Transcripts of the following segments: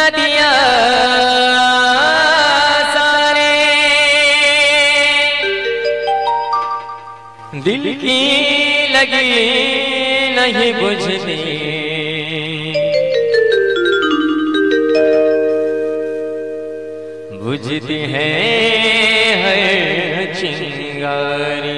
नदियाँ सारे दिल की लगी नहीं बुझती, बुझती है हर चिंगारी।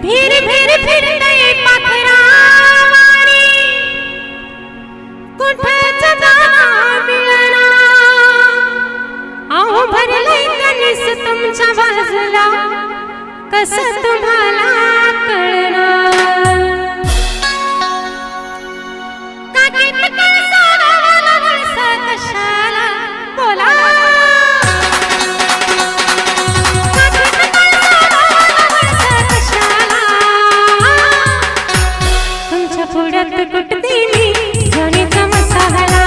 भीर भीर फिरतय पाखरावानी कुठंच जागा मिळना अहो भरलंय कणीस तुमच्या बाजूला कसं तुम्हाला कळणार काकीत कळसाला वळसा कशाला बोला पुढ्यात कुटतीनी झणीचा मसाला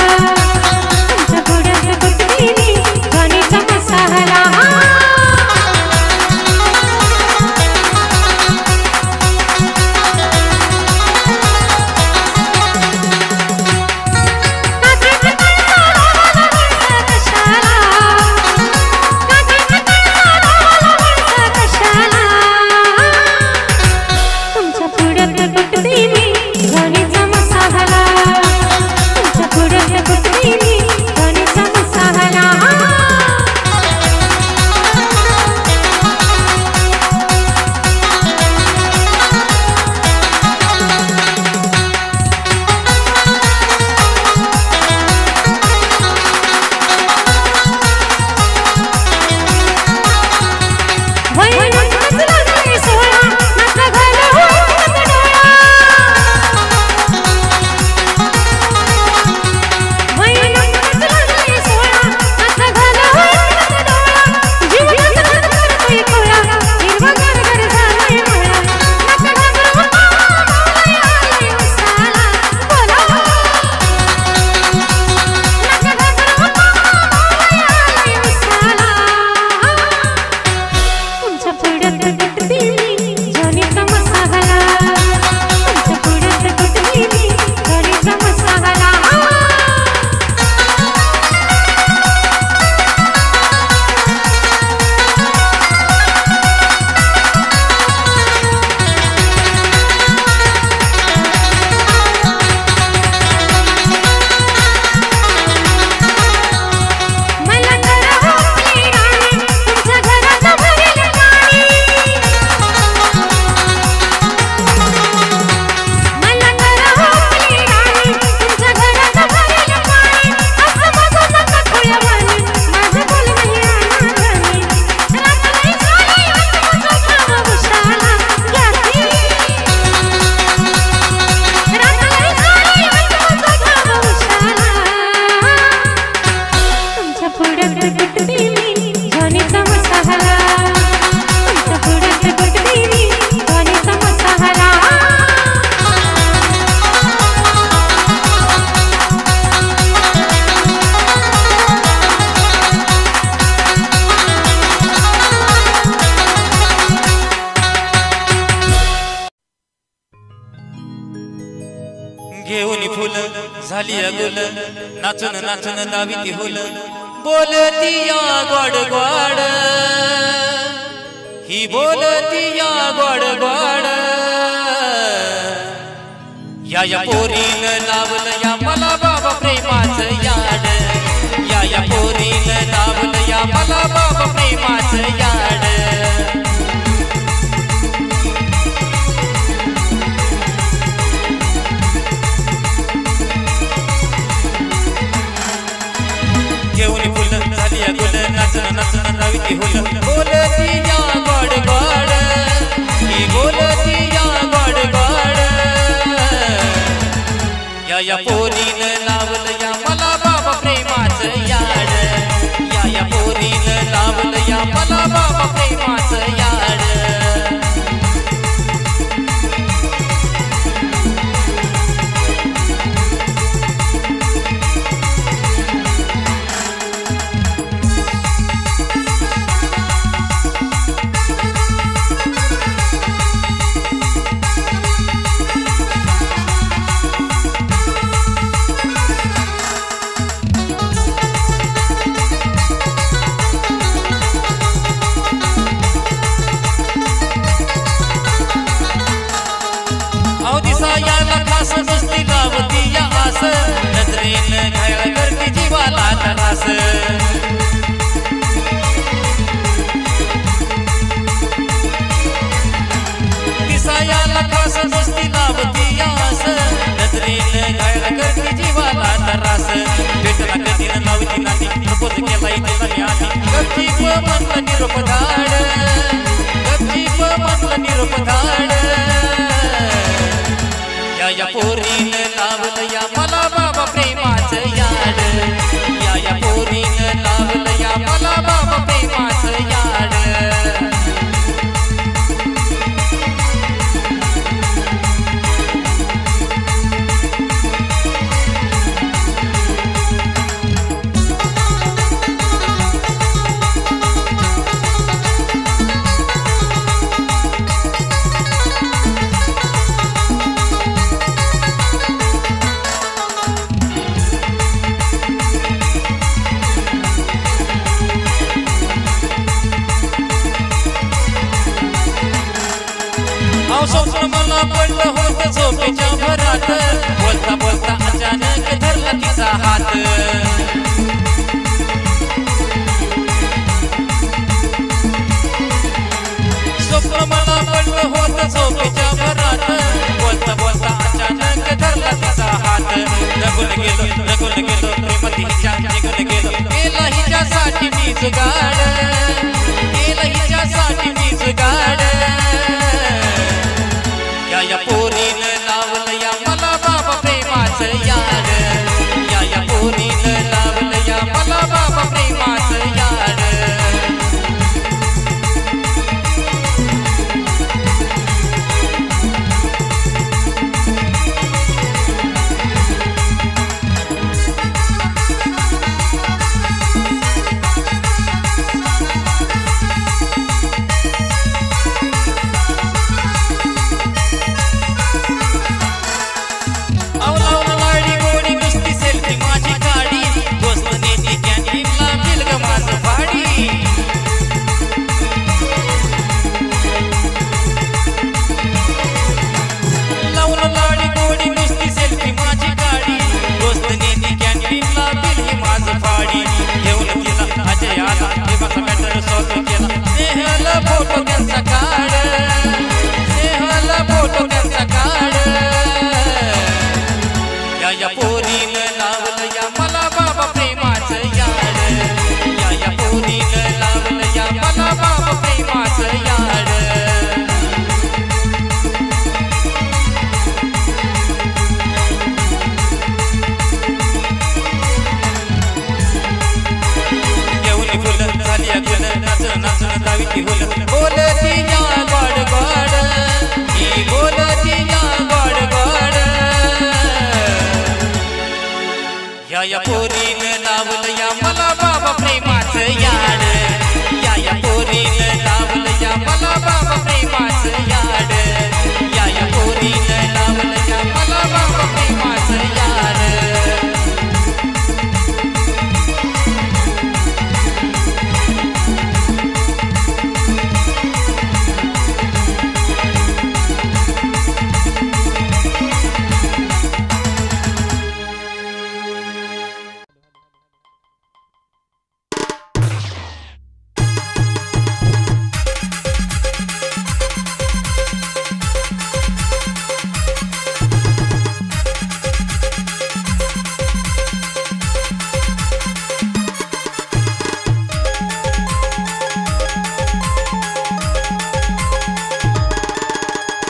तुमच्या पुढ्यात कुटतीनी झणीचा मसाला झाली गुल नाचून नाचून दावी हुल बोलती या गोड गोड ही बोलती या गोड गोड या पोरीन लावलं या मला बाबा प्रेमाचं याड या पोरीन लावलं या मला बाबा प्रेमाचं याड घेऊन फुल झाली गुल नाचून नाचून दावी हुल बोलती या गोड गोड ही बोलती या गोड गोड या पोरीन लावलं या मला बाबा प्रेमाचं याड या पोरीन लावलं या मला बाबा प्रेमाचं याड आधी गपचीप म्हणलं निरोप धाड गपचीप म्हणलं निरोप धाड या पोरीनं लावलं या मला बाबा प्रेमाचं याड या पोरीनं लावलं या मला बाबा प्रेमाचं याड स्वप्न मला पडलं होतं झोपेच्या भरात बोलता बोलता अचानक धरला तिचा हात स्वप्न मला पडलं होतं झोपेच्या भरात बोलता बोलता अचानक धरला तिचा हात रगून गेलो प्रेमात हिच्या निघून गेला हिच्यासाठी मी जुगाड केलं हिच्यासाठी मी जुगाड या पोरीनं लावलं या मला बाबा प्रेमाचं याड या पोरीनं लावलं या मला बाबा प्रेमाचं याड फोटो त्यांचा काढ स्नेहाला फोटो त्यांचा काढ या पोरीनं लावलं या मला बाबा प्रेमाचं याड या पोरीनं लावलं या मला बाबा प्रेमाचं याड घेऊन फुलं झाली अगुल नाचून नाचून दावी ती हुल बोलती या गोड गोड ही बोलती या गोड गोड या पोरीनं लावलं या मला बाबा प्रेमाचं याड या पोरीनं लावलं या मला बाबा प्रेमाचं याड या पोरीनं लावलं या मला बाबा प्रेमाचं याड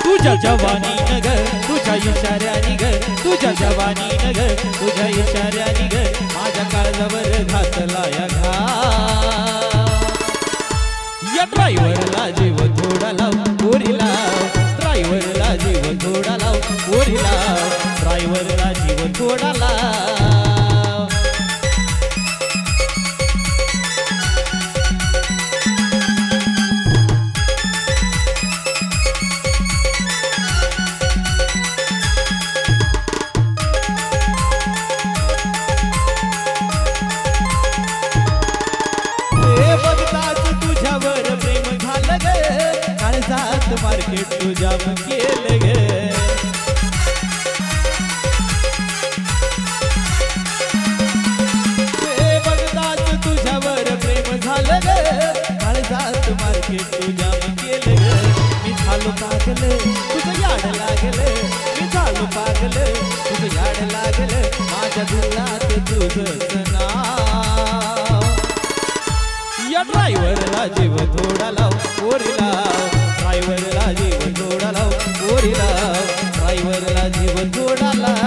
तुझ्या जवानी नगर तुझ्या इशाऱ्यानी ग तुझ्या जवानी नगर तुझ्या इशाऱ्यानी ग माझ्या काळजावर घातला या घा या ड्रायव्हरला जीव थोडा लाव पोरी लाव ड्रायव्हरला जीव थोडा लाव पोरी लाव ड्रायव्हरला जीव थोडा लाव मार्केट तुझ्या केलं ग बघताच तुझ्यावर प्रेम झालं ग काळजात मार्केट तुझ्या केलं ग मी झालो पागल तुझं याड लागलं मी झालो पागल तुझं याड लागलं माझ्या दिलात तुझं नाव ड्रायव्हरला जीव थोडा लाव पोरी लाव ड्रायव्हरला जीव थोडा लाव पोरी लाव ड्रायव्हरला जीव थोडा लाव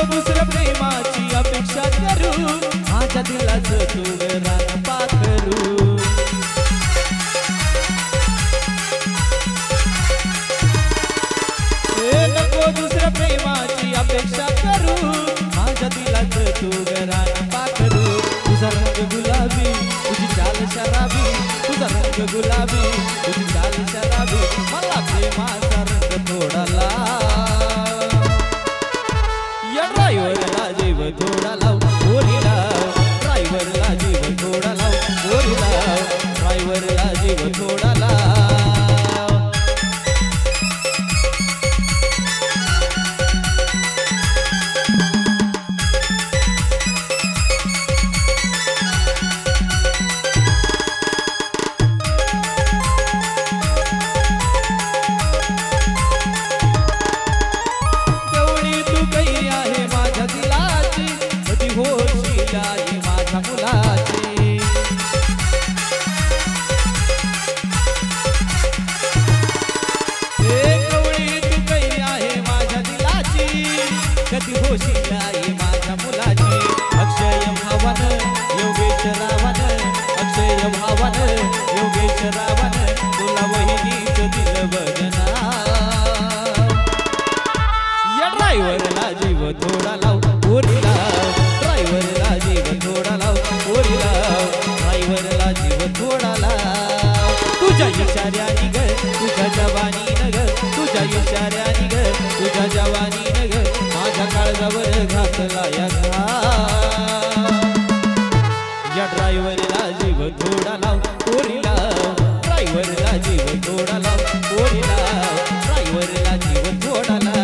दुसऱ्या प्रेमाची अपेक्षा करू माझ्या दिलाचं तू रान पाखरू नको दुसऱ्या प्रेमाची अपेक्षा करू माझ्या दिलाचं तू रान पाखरू तुझा रंग गुलाबी तुझी चाल शराबी तुझा रंग गुलाबी तुझी चाल शराबी मला प्रेमाचा रंग थोडा ड्रायव्हरला जीव थोडा लाव पोरी लाव ड्रायव्हरला जीव थोडा लाव पोरी लाव ड्रायव्हरला जीव थोडा लाव माझ्या मुलाची कवळी तू काही आहे माझ्या दिलाची कधी होशील आई माझ्या मुलाची अक्षय भावन योगेश रावण अक्षय भावन योगेश रावण तुला वहिनीच दिल बजना या ड्रायव्हरला जीव थोडा लाव पोरी लाव ड्रायव्हरला जीव थोडा लाव पोरी लाव ड्रायव्हरला जीव थोडा लाव तुझ्या इशाऱ्यानी ग तुझ्या जवानी ग तुझ्या इशाऱ्यानी ग तुझ्या जवानी ग माझ्या काळजावर घातला या ड्रायव्हरला जीव थोडा लाव पोरी लाव ड्रायव्हरला जीव थोडा लाव पोरी लाव ड्रायव्हरला जीव थोडा लाव